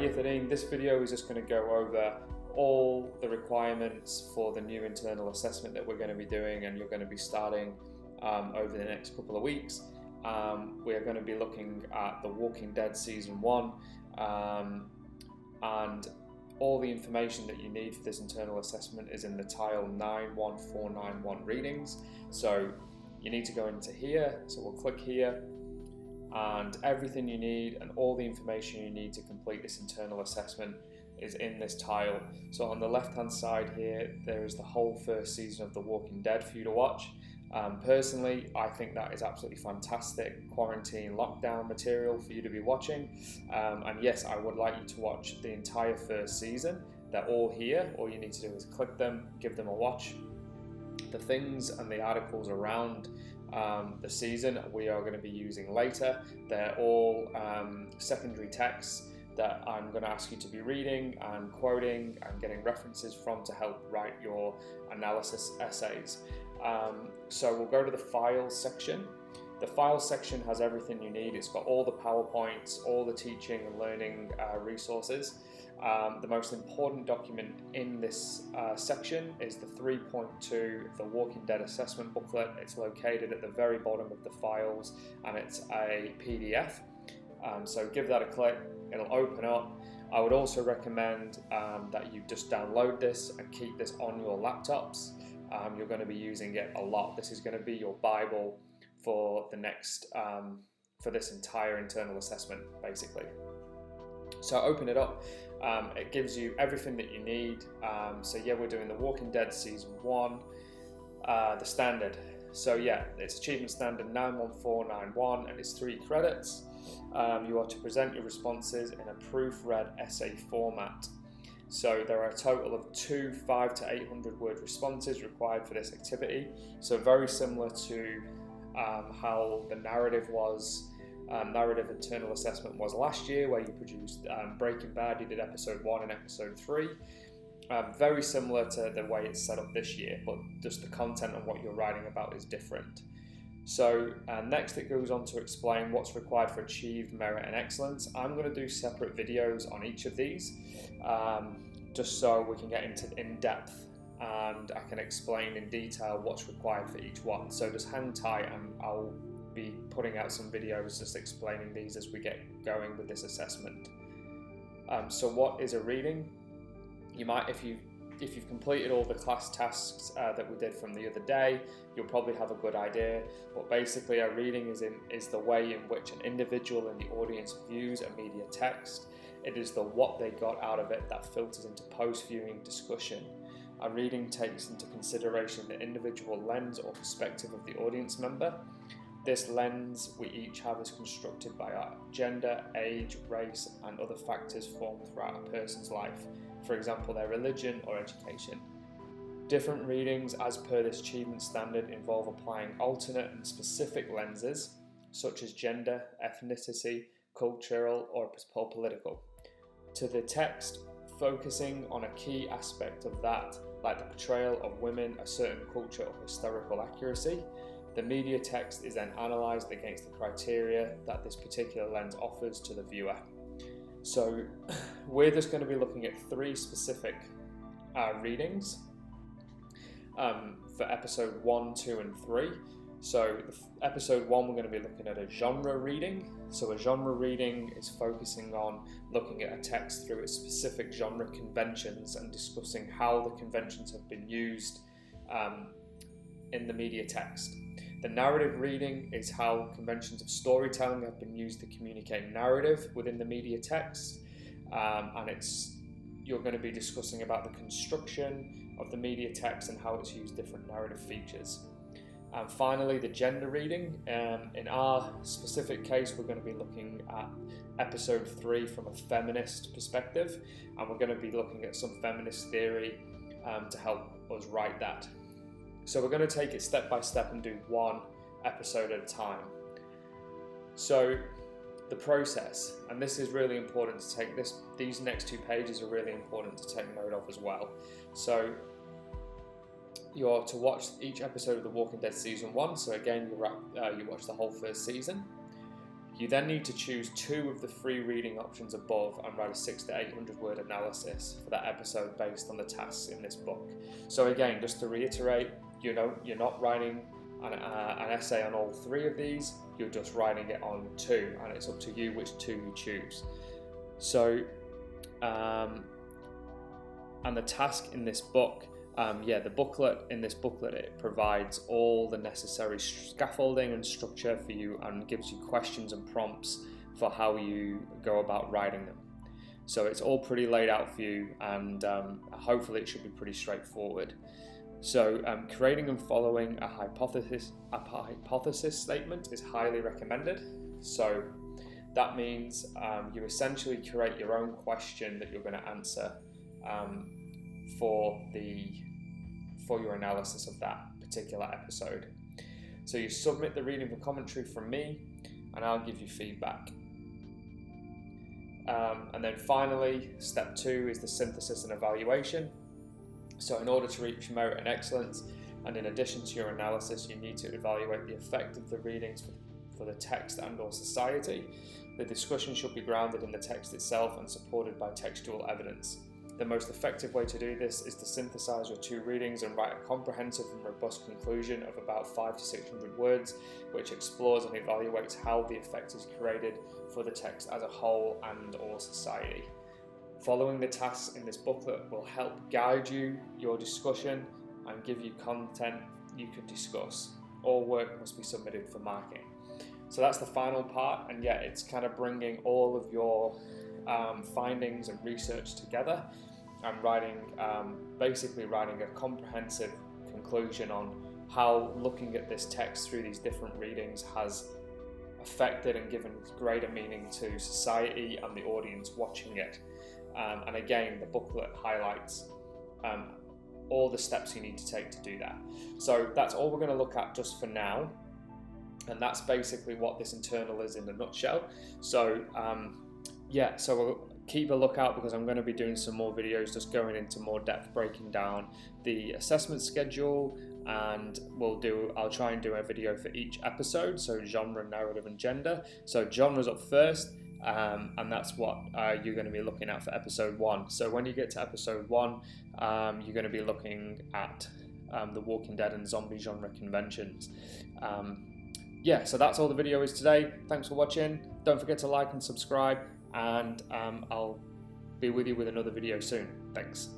Year 13, this video is just going to go over all the requirements for the new internal assessment that we're going to be doing, and you're going to be starting over the next couple of weeks. We are going to be looking at The Walking Dead Season 1 and all the information that you need for this internal assessment is in the tile 91491 readings. So you need to go into here, so we'll click here, and everything you need and all the information you need to complete this internal assessment is in this tile. So on the left hand side here, there is the whole first season of The Walking Dead for you to watch. Personally, I think that is absolutely fantastic quarantine lockdown material for you to be watching, and yes, I would like you to watch the entire first season. They're all here. All you need to do is click them, give them a watch. The things and the articles around the season we are going to be using later. They're all secondary texts that I'm going to ask you to be reading and quoting and getting references from to help write your analysis essays. So we'll go to the files section. The files section has everything you need. It's got all the PowerPoints, all the teaching and learning resources. The most important document in this section is the 3.2 The Walking Dead Assessment Booklet. It's located at the very bottom of the files and it's a PDF. So give that a click, it'll open up. I would also recommend that you just download this and keep this on your laptops. You're going to be using it a lot. This is going to be your Bible for the next, for this entire internal assessment, basically. So open it up. It gives you everything that you need. So yeah, we're doing The Walking Dead Season 1, the standard. So yeah, it's Achievement Standard 91491 and it's 3 credits. You are to present your responses in a proofread essay format. So there are a total of 2 500 to 800 word responses required for this activity. So very similar to how the narrative internal assessment was last year, where you produced Breaking Bad, you did episode 1 and episode 3. Very similar to the way it's set up this year, but just the content and what you're writing about is different. So next it goes on to explain what's required for achieved merit and excellence. I'm going to do separate videos on each of these, just so we can get into in depth and I can explain in detail what's required for each one. So just hang tight and I'll be putting out some videos just explaining these as we get going with this assessment. So what is a reading? You might, if you've completed all the class tasks that we did from the other day, you'll probably have a good idea. But basically a reading is the way in which an individual in the audience views a media text. It is the what they got out of it that filters into post-viewing discussion. A reading takes into consideration the individual lens or perspective of the audience member. This lens we each have is constructed by our gender, age, race, and other factors formed throughout a person's life. For example, their religion or education. Different readings as per this achievement standard involve applying alternate and specific lenses such as gender, ethnicity, cultural or political to the text, focusing on a key aspect of that, like the portrayal of women, a certain culture or historical accuracy. The media text is then analysed against the criteria that this particular lens offers to the viewer. So we're just going to be looking at 3 specific readings for episode 1, 2 and 3. So episode 1 we're going to be looking at a genre reading. So a genre reading is focusing on looking at a text through its specific genre conventions and discussing how the conventions have been used in the media text. The narrative reading is how conventions of storytelling have been used to communicate narrative within the media text, and you're going to be discussing about the construction of the media text and how it's used different narrative features. And finally, the gender reading. In our specific case, we're going to be looking at episode 3 from a feminist perspective, and we're going to be looking at some feminist theory to help us write that. So we're going to take it step by step and do 1 episode at a time. So the process, and this is really important to take these next 2 pages are really important to take note of as well. So you're to watch each episode of The Walking Dead Season 1. So again, you watch the whole first season. You then need to choose 2 of the 3 reading options above and write a 600 to 800 word analysis for that episode based on the tasks in this book. So again, just to reiterate, you're not writing an essay on all 3 of these, you're just writing it on 2, and it's up to you which 2 you choose. So, and the task in this book, the booklet, it provides all the necessary scaffolding and structure for you and gives you questions and prompts for how you go about writing them. So it's all pretty laid out for you, and hopefully it should be pretty straightforward. So creating and following a hypothesis statement is highly recommended. So that means you essentially create your own question that you're going to answer for your analysis of that particular episode. So you submit the reading for commentary from me, and I'll give you feedback. And then finally, step 2 is the synthesis and evaluation. So in order to reach merit and excellence, and in addition to your analysis, you need to evaluate the effect of the readings for the text and or society. The discussion should be grounded in the text itself and supported by textual evidence. The most effective way to do this is to synthesize your 2 readings and write a comprehensive and robust conclusion of about 500 to 600 words, which explores and evaluates how the effect is created for the text as a whole and or society. Following the tasks in this booklet will help guide your discussion and give you content you can discuss. All work must be submitted for marking. So that's the final part, and it's kind of bringing all of your findings and research together and basically writing a comprehensive conclusion on how looking at this text through these different readings has affected and given greater meaning to society and the audience watching it. And again, the booklet highlights all the steps you need to take to do that. So that's all we're going to look at just for now, and that's basically what this internal is in a nutshell. So so we'll keep a lookout, because I'm going to be doing some more videos just going into more depth, breaking down the assessment schedule, and I'll try and do a video for each episode, so genre, narrative and gender. So genre's up first, and that's what you're going to be looking at for episode 1. So when you get to episode 1, you're going to be looking at the Walking Dead and zombie genre conventions. So that's all the video is today. Thanks for watching. Don't forget to like and subscribe, and I'll be with you with another video soon. Thanks.